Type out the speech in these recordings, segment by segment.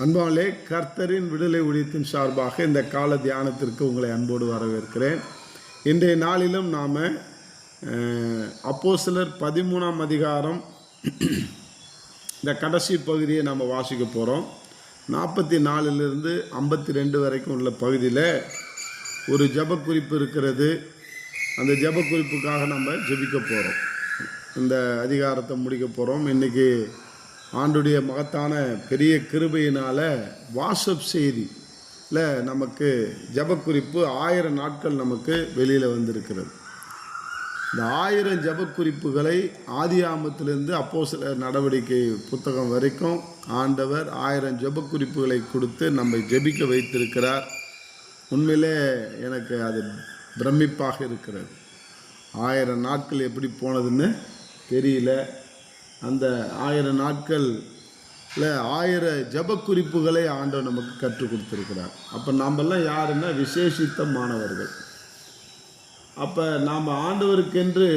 அன்பாலே கர்த்தரின் விடுதலை ஊழியத்தின் சார்பாக இந்த கால தியானத்திற்கு உங்களை அன்போடு வரவேற்கிறேன். இன்றைய நாளிலும் நாம் அப்போஸ்தலர் 13ஆம் அதிகாரம் இந்த கடைசி பகுதியை நாம் வாசிக்க போகிறோம். 44லிருந்து 52 வரைக்கும் உள்ள பகுதியில் ஒரு ஜெப குறிப்பு இருக்கிறது. அந்த ஜெப குறிப்புக்காக நம்ம ஜெபிக்க போகிறோம். இந்த அதிகாரத்தை முடிக்க போகிறோம். இன்றைக்கி ஆண்டுடைய மகத்தான பெரிய கிருபையினால் வாட்ஸ்அப் செய்தியில் நமக்கு ஜெபக்குறிப்பு 1000 நாட்கள் நமக்கு வெளியில் வந்திருக்கிறது. இந்த 1000 ஜெபக்குறிப்புகளை ஆதியாகமத்திலிருந்து அப்போஸ்தலர் நடவடிக்கை புத்தகம் வரைக்கும் ஆண்டவர் 1000 ஜெபக்குறிப்புகளை கொடுத்து நம்மை ஜெபிக்க வைத்திருக்கிறார். உண்மையிலே எனக்கு அது பிரமிப்பாக இருக்கிறது. 1000 நாட்கள் எப்படி போனதுன்னு தெரியல. அந்த 1000 நாட்களில் 1000 ஜெபக்குறிப்புகளை ஆண்டவர் நமக்கு கற்றுக் கொடுத்துருக்கிறார். அப்போ நாமெல்லாம் யாருன்னா விசேஷித்த மாணவர்கள். அப்போ நாம் ஆண்டவருக்கென்று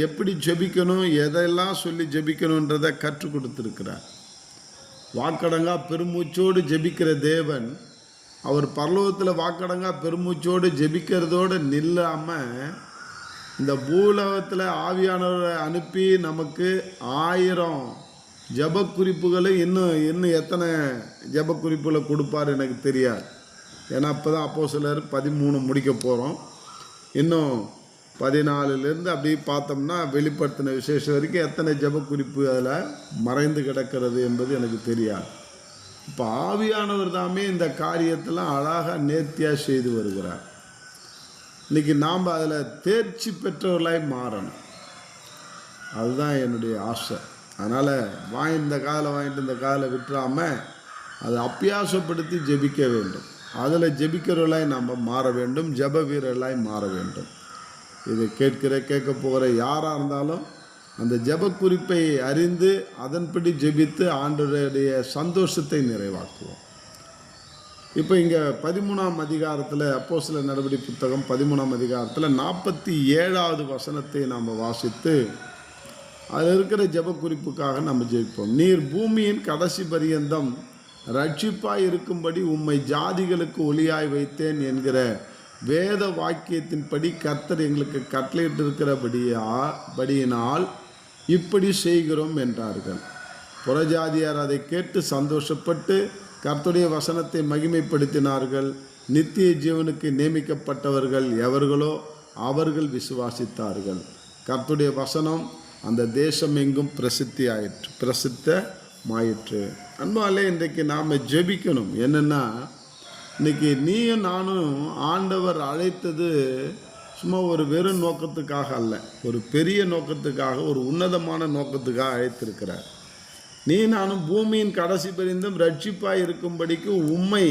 எப்படி ஜெபிக்கணும், எதெல்லாம் சொல்லி ஜெபிக்கணுன்றதை கற்றுக் கொடுத்துருக்கிறார். வாக்கடங்கா பெருமூச்சோடு ஜெபிக்கிற தேவன் அவர் பரலோகத்தில் வாக்கடங்கா பெருமூச்சோடு ஜெபிக்கிறதோடு நில்லாமல் இந்த பூலோகத்தில் ஆவியானவரை அனுப்பி நமக்கு 1000 ஜெபக்குறிப்புகளை இன்னும் எத்தனை ஜெபக்குறிப்புகளை கொடுப்பார் எனக்கு தெரியாது. ஏன்னா இப்போ தான் அப்போஸ்தலர் 13 முடிக்க போகிறோம். இன்னும் 14லேருந்து அப்படி பார்த்தோம்னா வெளிப்படுத்தின விசேஷம் வரைக்கும் எத்தனை ஜெபக்குறிப்பு அதில் மறைந்து கிடக்கிறது என்பது எனக்கு தெரியாது. இப்போ ஆவியானவர் தாமே இந்த காரியத்தெல்லாம் அழகாக நேர்த்தியாக செய்து வருகிறார். இன்றைக்கி நாம் அதில் தேர்ச்சி பெற்றவர்களாய் மாறணும். அதுதான் என்னுடைய ஆசை. அதனால் இந்த காதில் விட்டுறாமல் அதை அபியாசப்படுத்தி ஜெபிக்க வேண்டும். அதில் ஜெபிக்கிறவர்களாய் நாம் மாற வேண்டும். ஜெப வீரர்களாய் மாற வேண்டும். இதை கேட்க போகிற யாராக இருந்தாலும் அந்த ஜெப குறிப்பை அறிந்து அதன்படி ஜெபித்து ஆண்டவருடைய சந்தோஷத்தை நிறைவாக்குவோம். இப்போ இங்கே 13ஆம் அதிகாரத்தில் அப்போஸ்தலர் நடவடிக்கை புத்தகம் 13ஆம் அதிகாரத்தில் 47வது வசனத்தை நாம் வாசித்து அதில் இருக்கிற ஜெப குறிப்புக்காக நம்ம ஜெபிப்போம். நீர் பூமியின் கடைசி பரியந்தம் ரட்சிப்பாய் இருக்கும்படி உம்மை ஜாதிகளுக்கு ஒளியாய் வைத்தேன் என்கிற வேத வாக்கியத்தின்படி கர்த்தர் எங்களுக்கு கட்டளையிட்டிருக்கிறபடியினால் இப்படி செய்கிறோம் என்றார்கள். புறஜாதியார் அதை கேட்டு சந்தோஷப்பட்டு கர்த்தருடைய வசனத்தை மகிமைப்படுத்தினார்கள். நித்திய ஜீவனுக்கு நியமிக்கப்பட்டவர்கள் எவர்களோ அவர்கள் விசுவாசித்தார்கள். கர்த்தருடைய வசனம் அந்த தேசம் எங்கும் பிரசித்தமாயிற்று. அன்பாலே இன்றைக்கு நாம் ஜெபிக்கணும். என்னென்னா இன்றைக்கி நீயும் நானும் ஆண்டவர் அழைத்தது சும்மா ஒரு வெறும் நோக்கத்துக்காக அல்ல, ஒரு பெரிய நோக்கத்துக்காக, ஒரு உன்னதமான நோக்கத்துக்காக அழைத்திருக்கிறார். நீ நானும் பூமியின் கடைசி பரிந்தும் ரட்சிப்பாய் இருக்கும்படிக்கு உம்மை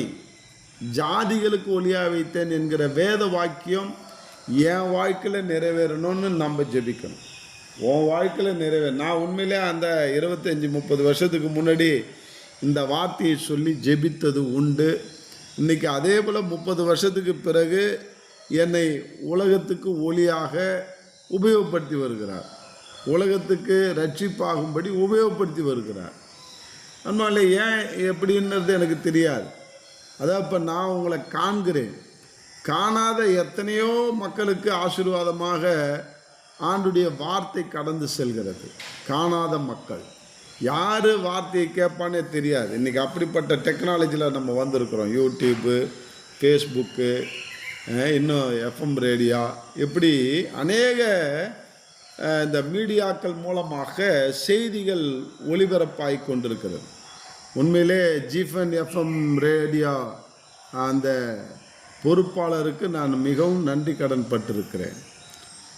ஜாதிகளுக்கு ஒளியாக வைத்தேன் என்கிற வேத வாக்கியம் என் வாழ்க்கையில் நிறைவேறணும்னு நம்ம ஜெபிக்கணும். உன் வாழ்க்கையில் நான் உண்மையிலே அந்த 25-30 வருஷத்துக்கு முன்னாடி இந்த வார்த்தையை சொல்லி ஜெபித்தது உண்டு. இன்றைக்கி அதே போல் 30 வருஷத்துக்கு பிறகு என்னை உலகத்துக்கு ஒளியாக உபயோகப்படுத்தி வருகிறார். உலகத்துக்கு ரட்சிப்பாகும்படி உபயோகப்படுத்தி வருகிறார். அதனால ஏன் எப்படின்றது எனக்கு தெரியாது. அதான் இப்போ நான் உங்களை காண்கிறேன். காணாத எத்தனையோ மக்களுக்கு ஆசீர்வாதமாக ஆண்டுடைய வார்த்தை கடந்து செல்கிறது. காணாத மக்கள் யார் வார்த்தையை கேட்பானே தெரியாது. இன்றைக்கி அப்படிப்பட்ட டெக்னாலஜியில் நம்ம வந்திருக்கிறோம். யூடியூப்பு, ஃபேஸ்புக்கு, இன்னும் FM ரேடியோ, இப்படி அநேக இந்த மீடியாக்கள் மூலமாக செய்திகள் ஒளிபரப்பாகி கொண்டிருக்கிறது. உண்மையிலே ஜிஃபன் FM ரேடியோ அந்த பொறுப்பாளருக்கு நான் மிகவும் நன்றி கடன் பட்டிருக்கிறேன்.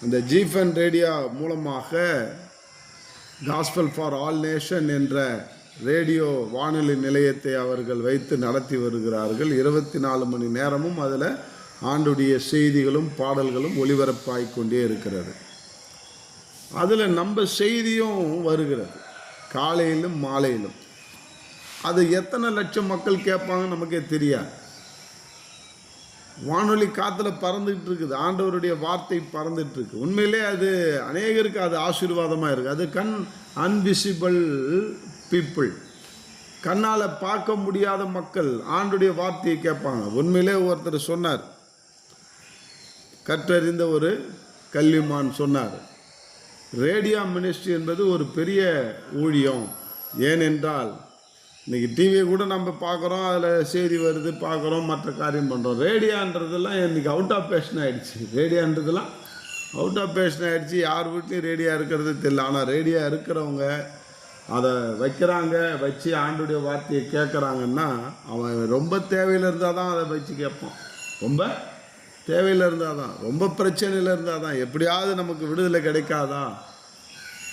அந்த ஜிஃபன் ரேடியோ மூலமாக காஸ்பல் ஃபார் ஆல் நேஷன் என்ற ரேடியோ வானொலி நிலையத்தை அவர்கள் வைத்து நடத்தி வருகிறார்கள். 24 மணி நேரமும் அதில் ஆண்டுடைய செய்திகளும் பாடல்களும் ஒளிபரப்பாகி கொண்டே இருக்கிறது. அதில் நம்ம செய்தியும் வருகிறது, காலையிலும் மாலையிலும். அது எத்தனை லட்சம் மக்கள் கேட்பாங்க நமக்கே தெரியாது. வானொலி காற்றுல பறந்துக்கிட்டு இருக்குது. ஆண்டவருடைய வார்த்தை பறந்துட்டு இருக்கு. உண்மையிலே அது அநேகருக்கு அது ஆசீர்வாதமாக இருக்குது. அது அன்விசிபிள் பீப்புள். கண்ணால் பார்க்க முடியாத மக்கள் ஆண்டுடைய வார்த்தையை கேட்பாங்க. உண்மையிலே ஒருத்தர் சொன்னார், கற்றறிந்த ஒரு கல்விமான் சொன்னார், ரேடியோ மினிஸ்ட்ரி என்பது ஒரு பெரிய ஊழியம். ஏனென்றால் இன்றைக்கி டிவியை கூட நம்ம பார்க்குறோம், அதில் செய்தி வருது, பார்க்குறோம், மற்ற காரியம் பண்ணுறோம். ரேடியோன்றதெல்லாம் இன்றைக்கி அவுட் ஆஃப் ஃபேஷன் ஆகிடுச்சு. ரேடியோன்றதெல்லாம் அவுட் ஆஃப் ஃபேஷன் ஆகிடுச்சு. யார் வீட்லையும் ரேடியோ இருக்கிறது தெரியல. ஆனால் ரேடியோ இருக்கிறவங்க அதை வைக்கிறாங்க, வச்சு ஆண்டுடைய வார்த்தையை கேட்குறாங்கன்னா அவன் ரொம்ப தேவையில் இருந்தால் தான் அதை வச்சு கேட்பான். ரொம்ப தேவையில் இருந்தால் தான், ரொம்ப பிரச்சனையில் இருந்தால் தான், எப்படியாவது நமக்கு விடுதலை கிடைக்காதா.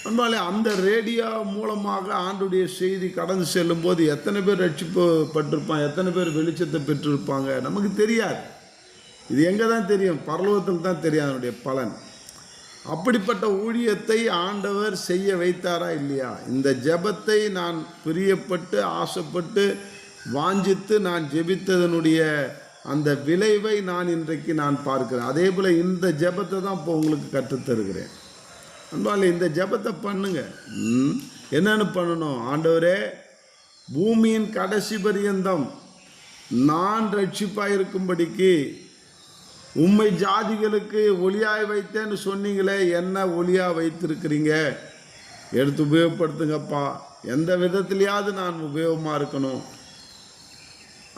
அன்பாலே அந்த ரேடியோ மூலமாக ஆண்டுடைய செய்தி கடந்து செல்லும்போது எத்தனை பேர் ரட்சிப்பு பட்டிருப்பாங்க, எத்தனை பேர் வெளிச்சத்தை பெற்றிருப்பாங்க நமக்கு தெரியாது. இது எங்கே தான் தெரியும்? பரலோகத்தில் தான் தெரியும் அதனுடைய பலன். அப்படிப்பட்ட ஊழியத்தை ஆண்டவர் செய்ய வைத்தாரா இல்லையா? இந்த ஜெபத்தை நான் பிரியப்பட்டு ஆசைப்பட்டு வாஞ்சித்து நான் ஜெபித்ததனுடைய அந்த விளைவை நான் இன்றைக்கு நான் பார்க்கிறேன். அதே போல் இந்த ஜெபத்தை தான் இப்போ உங்களுக்கு கற்றுத்தருகிறேன். அன்பாலே இந்த ஜெபத்தை பண்ணுங்க. என்னென்னு பண்ணணும்? ஆண்டவரே, பூமியின் கடைசி பரியந்தம் நான் ரட்சிப்பாக இருக்கும்படிக்கு உம்மை ஜாதிகளுக்கு ஒளியாய் வைத்தேன்னு சொன்னீங்களே, என்ன ஒளியாக வைத்திருக்கிறீங்க? எடுத்து உபயோகப்படுத்துங்கப்பா. எந்த விதத்திலையாவது நான் உபயோகமாக இருக்கணும்.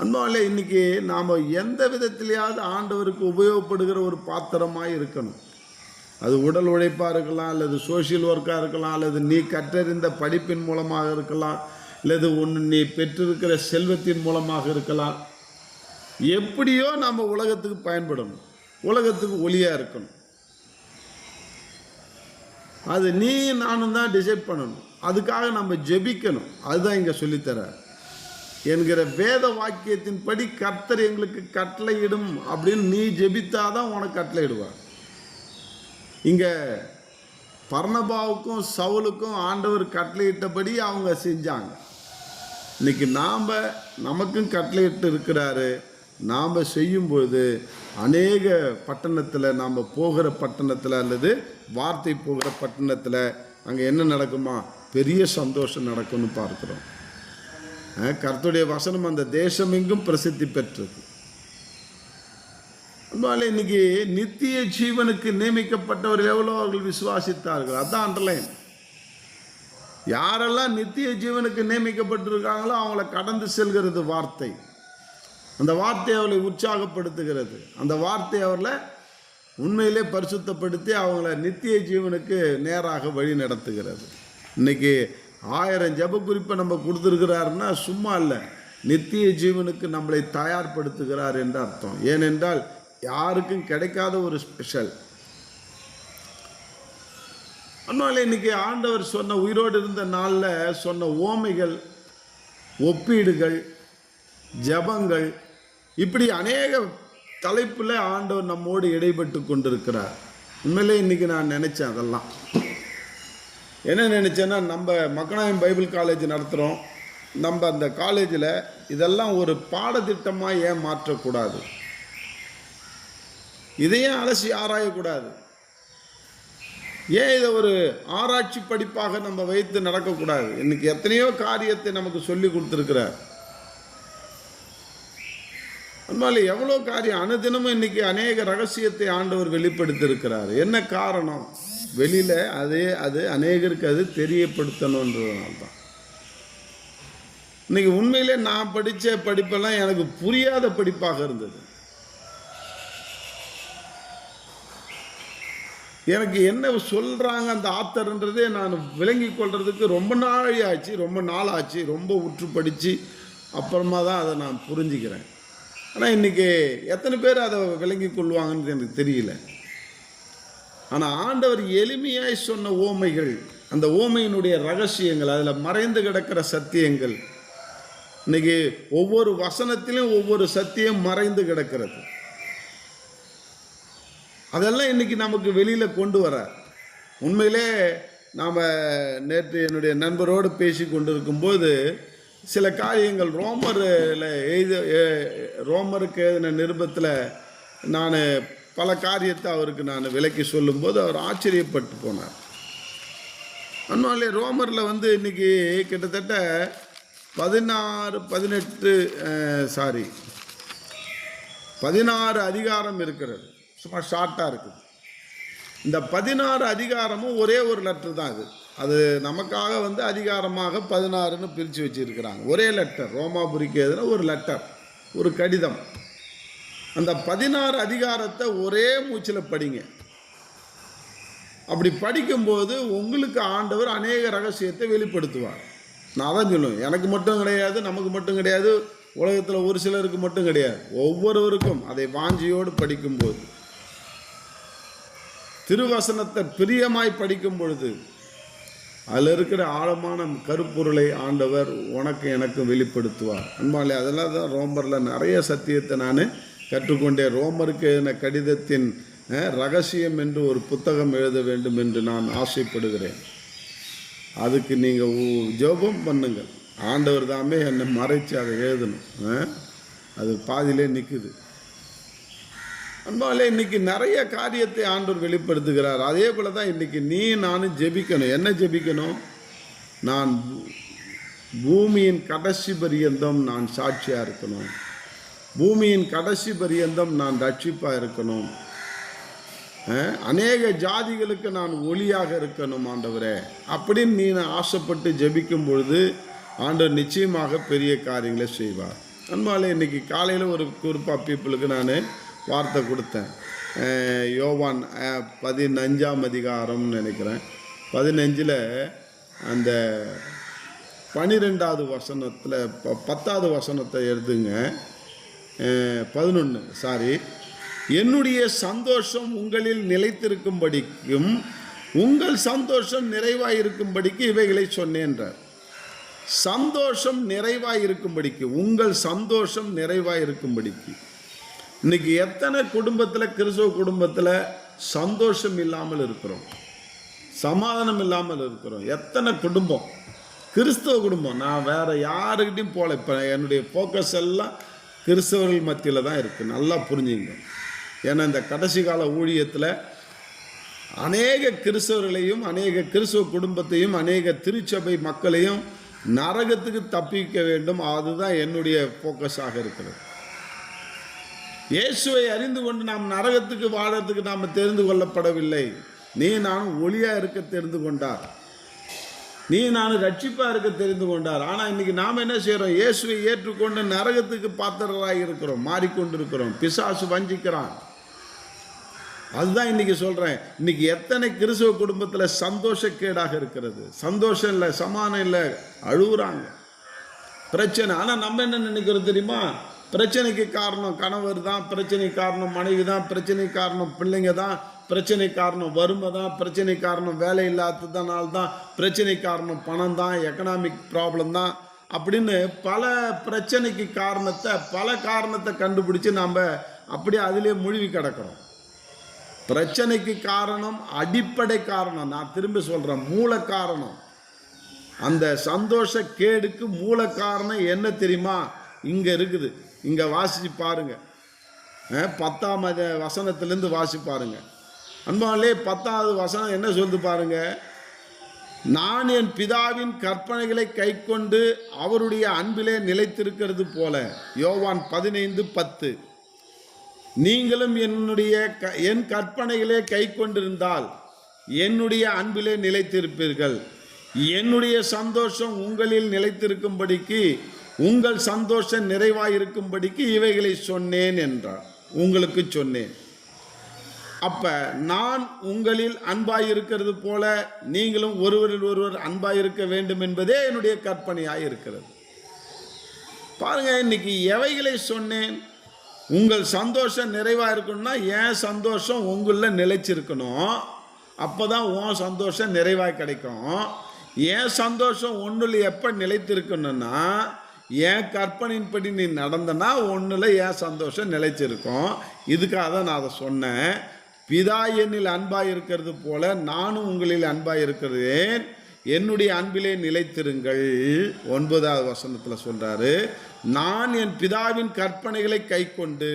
அன்பாலே, இன்றைக்கி நாம் எந்த விதத்திலையாவது ஆண்டவருக்கு உபயோகப்படுகிற ஒரு பாத்திரமாக இருக்கணும். அது உடல் உழைப்பாக இருக்கலாம், அல்லது சோஷியல் ஒர்க்காக இருக்கலாம், அல்லது நீ கற்றறிந்த படிப்பின் மூலமாக இருக்கலாம், அல்லது ஒன்று நீ பெற்றிருக்கிற செல்வத்தின் மூலமாக இருக்கலாம். எப்படியோ நம்ம உலகத்துக்கு பயன்படணும், உலகத்துக்கு ஒளியாக இருக்கணும். அது நீ நானும் தான் டிசைட் பண்ணணும். அதுக்காக நம்ம ஜெபிக்கணும். அதுதான் இங்கே சொல்லித்தரார். என்கிற வேத வாக்கியத்தின்படி கர்த்தர் எங்களுக்கு கட்டளையிடும் அப்படின்னு நீ ஜெபித்தாதான் உனக்கு கட்டளையிடுவார். இங்கே பர்னபாவுக்கும் சவுலுக்கும் ஆண்டவர் கட்டளையிட்டபடி அவங்க செஞ்சாங்க. இன்னைக்கு நமக்கும் கட்டளையிட்டு இருக்கிறாரு. நாம் செய்யும்பொழுது அநேக பட்டணத்தில், நாம் போகிற பட்டணத்தில் அல்லது வார்த்தை போகிற பட்டணத்தில் அங்கே என்ன நடக்குமா? பெரிய சந்தோஷம் நடக்கும்னு பார்க்குறோம். கர்த்தருடைய வசனம் அந்த தேசம் எங்கும் பிரசித்தி பெற்றது. அதனால இன்னைக்கு நித்திய ஜீவனுக்கு நியமிக்கப்பட்டவர் எவ்வளோ அவர்கள் விசுவாசித்தார்கள். அதான் அண்டர்லைன். யாரெல்லாம் நித்திய ஜீவனுக்கு நியமிக்கப்பட்டிருக்காங்களோ அவங்கள கடந்து செல்கிறது வார்த்தை. அந்த வார்த்தை அவளை உற்சாகப்படுத்துகிறது. அந்த வார்த்தை அவர்களை உண்மையிலே பரிசுத்தப்படுத்தி அவங்கள நித்திய ஜீவனுக்கு நேராக வழி நடத்துகிறது. இன்னைக்கு 1000 ஜெப குறிப்பை நம்ம கொடுத்துருக்கிறாருன்னா சும்மா இல்லை, நித்திய ஜீவனுக்கு நம்மளை தயார்படுத்துகிறார் என்று அர்த்தம். ஏனென்றால் யாருக்கும் கிடைக்காத ஒரு ஸ்பெஷல். அதனால இன்னைக்கு ஆண்டவர் சொன்ன, உயிரோடு இருந்த நாளில் சொன்ன ஓமைகள், ஒப்பீடுகள், ஜபங்கள், இப்படி அநேக தலைப்பில் ஆண்டவர் நம்மோடு இடைப்பட்டு கொண்டிருக்கிறார். உண்மையிலே இன்றைக்கி நான் நினச்சேன், அதெல்லாம் என்ன நினச்சேன்னா, நம்ம மக்கனாயம் பைபிள் காலேஜ் நடத்துகிறோம். நம்ம அந்த காலேஜில் இதெல்லாம் ஒரு பாடத்திட்டமாக ஏன் மாற்றக்கூடாது? இதையும் அலசி ஆராயக்கூடாது? ஏன் இதை ஒரு ஆராய்ச்சி படிப்பாக நம்ம வைத்து நடக்கக்கூடாது? இன்னைக்கு எத்தனையோ காரியத்தை நமக்கு சொல்லி கொடுத்துருக்கிறார். அதனால எவ்வளோ காரியம் அனுதினமும் இன்னைக்கு அநேக ரகசியத்தை ஆண்டவர் வெளிப்படுத்தியிருக்கிறார். என்ன காரணம்? வெளியில் அது அநேகருக்கு அது தெரியப்படுத்தணுன்றதுனால தான். இன்னைக்கு உண்மையிலே நான் படித்த படிப்பெல்லாம் எனக்கு புரியாத படிப்பாக இருந்தது. எனக்கு என்ன சொல்கிறாங்க அந்த ஆத்தர்ன்றதே நான் விளங்கி கொள்றதுக்கு ரொம்ப நாள் ஆச்சு, ரொம்ப உற்று படித்து அப்புறமா தான் அதை நான் புரிஞ்சுக்கிறேன். ஆனால் இன்றைக்கி எத்தனை பேர் அதை விளங்கி கொள்வாங்கன்னு எனக்கு தெரியல. ஆனால் ஆண்டவர் எளிமையாய் சொன்ன ஓமைகள், அந்த ஓமையினுடைய ரகசியங்கள், அதில் மறைந்து கிடக்கிற சத்தியங்கள், இன்றைக்கி ஒவ்வொரு வசனத்திலும் ஒவ்வொரு சத்தியம் மறைந்து கிடக்கிறது. அதெல்லாம் இன்றைக்கி நமக்கு வெளியில் கொண்டு வர. உண்மையிலே நாம் நேற்று என்னுடைய நண்பரோடு பேசி கொண்டிருக்கும்போது சில காரியங்கள் ரோமருக்கு எழுதின நிருபத்தில் நான் பல காரியத்தை அவருக்கு நான் விளக்கி சொல்லும்போது அவர் ஆச்சரியப்பட்டு போனார். அதனாலே ரோமரில் இன்றைக்கி கிட்டத்தட்ட 16 அதிகாரம் இருக்கிறது. சும்மா ஷார்ட்டாக இருக்குது. இந்த 16 அதிகாரமும் ஒரே ஒரு லெட்டர் தான். அது நமக்காக அதிகாரமாக 16ன்னு பிரித்து வச்சுருக்கிறாங்க. ஒரே லெட்டர், ரோமாபுரிக்கு எதிராக ஒரு லெட்டர், ஒரு கடிதம். அந்த 16 அதிகாரத்தை ஒரே மூச்சில் படிங்க. அப்படி படிக்கும்போது உங்களுக்கு ஆண்டவர் அநேக ரகசியத்தை வெளிப்படுத்துவார். நான் தான் சொல்லுவேன், எனக்கு மட்டும் கிடையாது, நமக்கு மட்டும் கிடையாது, உலகத்தில் ஒரு சிலருக்கு மட்டும் கிடையாது, ஒவ்வொருவருக்கும் அதை வாஞ்சியோடு படிக்கும்போது, திருவசனத்தை பிரியமாய் படிக்கும் பொழுது அதில் இருக்கிற ஆழமான கருப்பொருளை ஆண்டவர் உனக்கு எனக்கு வெளிப்படுத்துவார். அன்பாலே அதெல்லாம் தான் ரோமரில் நிறைய சத்தியத்தை நான் கற்றுக்கொண்டேன். ரோமருக்கு எழுதின கடிதத்தின் ரகசியம் என்று ஒரு புத்தகம் எழுத வேண்டும் என்று நான் ஆசைப்படுகிறேன். அதுக்கு நீங்கள் ஜெபம் பண்ணுங்கள். ஆண்டவர் தாமே என்னை மறைச்சு அதை எழுதணும். அது பாதியிலே நிற்குது. அன்பாலே இன்னைக்கு நிறைய காரியத்தை ஆண்டவர் வெளிப்படுத்துகிறார். அதே போல தான் இன்னைக்கு நானும் ஜெபிக்கணும். என்ன ஜெபிக்கணும்? நான் பூமியின் கடைசி பரியந்தம் நான் சாட்சியாக இருக்கணும். பூமியின் கடைசி பரியந்தம் நான் ரட்சிப்பாக இருக்கணும். அநேக ஜாதிகளுக்கு நான் ஒளியாக இருக்கணும் ஆண்டவரே அப்படின்னு நீ ஆசைப்பட்டு ஜெபிக்கும் பொழுது ஆண்டவர் நிச்சயமாக பெரிய காரியங்களை செய்வார். அன்பாலே இன்னைக்கு காலையில் ஒரு குரூப் ஆஃப் பீப்புளுக்கு நான் வார்த்தை கொடுத்தேன். யோவான் 15ஆம் அதிகாரம்னு நினைக்கிறேன். 15 அந்த 12வது வசனத்தில் 10வது வசனத்தை எடுத்துங்க. 11 என்னுடைய சந்தோஷம் உங்களில் நிலைத்திருக்கும்படிக்கும் உங்கள் சந்தோஷம் நிறைவாயிருக்கும்படிக்கு இவைகளை சொன்னேன்றார். சந்தோஷம் நிறைவாயிருக்கும்படிக்கு, உங்கள் சந்தோஷம் நிறைவாயிருக்கும்படிக்கு. இன்னைக்கு எத்தனை குடும்பத்தில், கிறிஸ்தவ குடும்பத்தில் சந்தோஷம் இல்லாமல் இருக்கிறோம், சமாதானம் இல்லாமல் இருக்கிறோம். எத்தனை குடும்பம், கிறிஸ்தவ குடும்பம். நான் வேறு யாருக்கிட்டையும் போகல. இப்போ என்னுடைய ஃபோக்கஸ் எல்லாம் கிறிஸ்தவர்கள் மத்தியில் தான் இருக்குது. நல்லா புரிஞ்சுங்க. ஏன்னா இந்த கடைசி கால ஊழியத்தில் அநேக கிறிஸ்தவர்களையும், அநேக கிறிஸ்தவ குடும்பத்தையும், அநேக திருச்சபை மக்களையும் நரகத்துக்கு தப்பிக்க வேண்டும். அதுதான் என்னுடைய ஃபோக்கஸாக இருக்கிறது. இயேசுவை அறிந்து கொண்டு நாம் நரகத்துக்கு வாழறதுக்கு நாம் தெரிந்து கொள்ளப்படவில்லை. நீ நான் ஒளியாக இருக்க தெரிந்து கொண்டார், நீ நான் ரட்சிப்பாக இருக்க தெரிந்து கொண்டார். ஆனால் இன்னைக்கு நாம் என்ன செய்கிறோம்? இயேசுவை ஏற்றுக்கொண்டு நரகத்துக்கு பாத்திரராக இருக்கிறோம், மாறிக்கொண்டிருக்கிறோம். பிசாசு வஞ்சிக்கிறான். அதுதான் இன்னைக்கு சொல்கிறேன். இன்னைக்கு எத்தனை கிறிஸ்தவ குடும்பத்தில் சந்தோஷக்கேடாக இருக்கிறது. சந்தோஷம் இல்லை, சமாதானம் இல்லை, அழுகுறாங்க, பிரச்சனை. ஆனால் நம்ம என்ன நினைக்கிறோம் தெரியுமா? பிரச்சனைக்கு காரணம் கணவர் தான், பிரச்சனைக்கு காரணம் மனைவி தான், பிரச்சனைக்கு காரணம் பிள்ளைங்க தான், பிரச்சனை காரணம் வறுமை தான், பிரச்சனை காரணம் வேலை இல்லாததுனால தான், பிரச்சனை காரணம் பணம் தான், எக்கனாமிக் ப்ராப்ளம் தான் அப்படின்னு பல பிரச்சனைக்கு பல காரணத்தை கண்டுபிடிச்சு நாம் அப்படியே அதிலே மூழ்கி கிடக்கிறோம். பிரச்சனைக்கு காரணம், அடிப்படை காரணம், நான் திரும்ப சொல்கிறேன், மூல காரணம். அந்த சந்தோஷ கேடுக்கு மூல காரணம் என்ன தெரியுமா? இங்கே இருக்குது. இங்கே வாசிச்சு பாருங்க. 10ஆம் வசனத்திலேருந்து வாசி பாருங்க. அன்பாலே 10வது வசனம் என்ன சொல்லுது பாருங்க. நான் என் பிதாவின் கற்பனைகளை கைக்கொண்டு அவருடைய அன்பிலே நிலைத்திருக்கிறது போல. யோவான் 15:10 நீங்களும் என் கற்பனைகளே கை கொண்டிருந்தால் என்னுடைய அன்பிலே நிலைத்திருப்பீர்கள். என்னுடைய சந்தோஷம் உங்களில் நிலைத்திருக்கும்படிக்கு, உங்கள் சந்தோஷம் நிறைவாயிருக்கும்படிக்கு இவைகளை சொன்னேன் என்றார். உங்களுக்கு சொன்னேன். அப்ப நான் உங்களில் அன்பாயிருக்கிறது போல நீங்களும் ஒருவரில் ஒருவர் அன்பாயிருக்க வேண்டும் என்பதே என்னுடைய கற்பனையாய் இருக்கிறது. பாருங்க, இன்னைக்கு எவைகளை சொன்னேன்? உங்கள் சந்தோஷம் நிறைவாக இருக்கணும்னா என் சந்தோஷம் உங்களில் நிலைச்சிருக்கணும். அப்போ தான் உன் சந்தோஷம் நிறைவாக கிடைக்கும். என் சந்தோஷம் ஒன்றில் எப்போ நிலைத்திருக்கணும்னா என் கற்பனையின்படி நீ நடந்தனா ஒன்றில் என் சந்தோஷம் நிலைச்சிருக்கும். இதுக்காக தான் நான் அதை சொன்னேன். பிதா என்னில் அன்பாக இருக்கிறது போல நானும் உங்களில் அன்பாக இருக்கிறேன், என்னுடைய அன்பிலே நிலைத்திருங்கள். 9வது வசனத்தில் சொல்கிறாரு, நான் என் பிதாவின் கற்பனைகளை கை கொண்டு.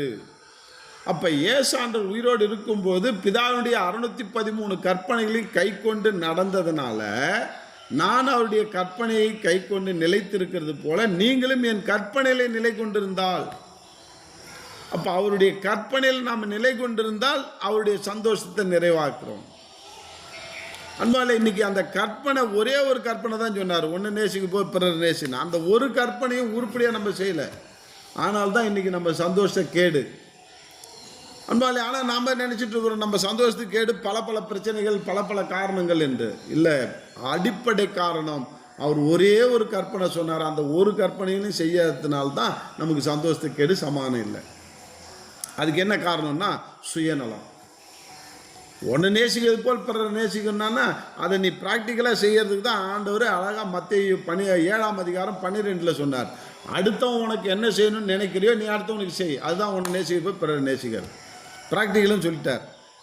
அப்போ ஏசாண்டர் உயிரோடு இருக்கும்போது பிதாவினுடைய 613 கற்பனைகளையும் கை கொண்டு நடந்ததுனால நான் அவருடைய கற்பனையை கை கொண்டு நிலைத்திருக்கிறது போல நீங்களும் என் கற்பனையிலே நிலை கொண்டிருந்தால், அப்போ அவருடைய கற்பனையில் நாம் நிலை கொண்டிருந்தால் அவருடைய சந்தோஷத்தை நிறைவாக்குறோம். அன்பாலே இன்னைக்கு அந்த கற்பனை, ஒரே ஒரு கற்பனை தான் சொன்னார், ஒன்று நேசிக்கு போய் பிறர் நேசினா. அந்த ஒரு கற்பனையும் உருப்படியாக நம்ம செய்யலை, ஆனால் தான் இன்றைக்கி நம்ம சந்தோஷ கேடு. அன்பாலே, ஆனால் நாம் நினச்சிட்டு இருக்கிறோம் நம்ம சந்தோஷத்துக்கு கேடு பல பல பிரச்சனைகள், பல பல காரணங்கள் என்று. இல்லை, அடிப்படை காரணம் அவர் ஒரே ஒரு கற்பனை சொன்னார், அந்த ஒரு கற்பனையும் செய்யாததுனால்தான் நமக்கு சந்தோஷத்துக்கு கேடு சமானம் இல்லை. அதுக்கு என்ன காரணம்னா சுயநலம். ஒன்று நேசிக்கிறது போல் பிறரை நேசிக்கணும்னா அதை நீ ப்ராக்டிக்கலாக செய்கிறதுக்கு தான் ஆண்டவர் அழகாக மத்தேயு 7ஆம் அதிகாரம் 12 சொன்னார். அடுத்தவன் உனக்கு என்ன செய்யணும்னு நினைக்கிறியோ நீ அடுத்தவனுக்கு செய், அதுதான் ஒன்று நேசிக்க போய் பிறரை நேசிக்கிறது. ப்ராக்டிக்கலும் சொல்லிட்டார்.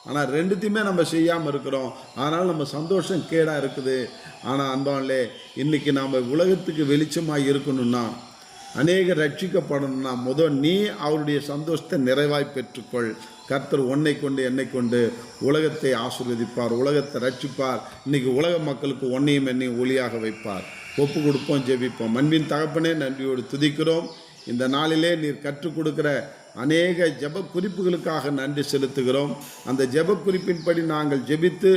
ஆனால் ரெண்டுத்தையுமே நம்ம செய்யாமல் இருக்கிறோம், அதனால் நம்ம சந்தோஷம் கேடாக இருக்குது. ஆனால் அன்பானே, இன்றைக்கி நாம் உலகத்துக்கு வெளிச்சமாக இருக்கணும்னா, அநேக ரட்சிக்கப்படணும்னா, முதல் நீ அவருடைய சந்தோஷத்தை நிறைவாய் பெற்றுக்கொள். கர்த்தர் உன்னை கொண்டு என்னை கொண்டு உலகத்தை ஆசீர்வதிப்பார், உலகத்தை ரட்சிப்பார். இன்றைக்கி உலக மக்களுக்கு ஒன்னையும் என்னையும் ஒளியாக வைப்பார். ஒப்பு கொடுப்போம், ஜெபிப்போம். அன்பின் தகப்பனே, நன்றியோடு துதிக்கிறோம். இந்த நாளிலே நீர் கற்றுக் கொடுக்கிற அநேக ஜெப குறிப்புகளுக்காக நன்றி செலுத்துகிறோம். அந்த ஜெப குறிப்பின்படி நாங்கள் ஜெபித்து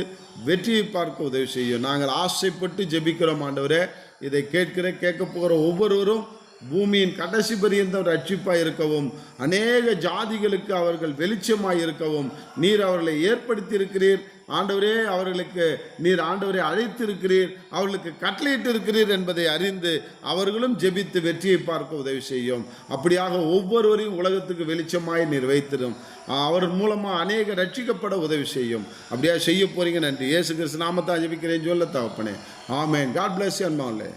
வெற்றியை பார்க்க உதவி செய்யும். நாங்கள் ஆசைப்பட்டு ஜெபிக்கிறோம் ஆண்டவரே. இதை கேட்க போகிற ஒவ்வொருவரும் பூமியின் கடைசி பரியந்தம் ரட்சிப்பாக இருக்கவும், அநேக ஜாதிகளுக்கு அவர்கள் வெளிச்சமாக இருக்கவும் நீர் அவர்களை ஏற்படுத்தி இருக்கிறீர் ஆண்டவரே. அவர்களுக்கு நீர் ஆண்டவரை அழைத்திருக்கிறீர், அவர்களுக்கு கட்டளையிட்டு இருக்கிறீர் என்பதை அறிந்து அவர்களும் ஜெபித்து வெற்றியை பார்க்க உதவி செய்யும். அப்படியாக ஒவ்வொருவரையும் உலகத்துக்கு வெளிச்சமாய் நீர் வைத்திடும். அவர் மூலமாக அநேக ரட்சிக்கப்பட உதவி செய்யும். அப்படியா செய்ய போறீங்க. நன்றி. இயேசு கிறிஸ்து நாமத்தை ஜெபிக்கிறேன் சொல்ல தகப்பனே. ஆமென். காட் பிளஸ் யூ அன்பாலே.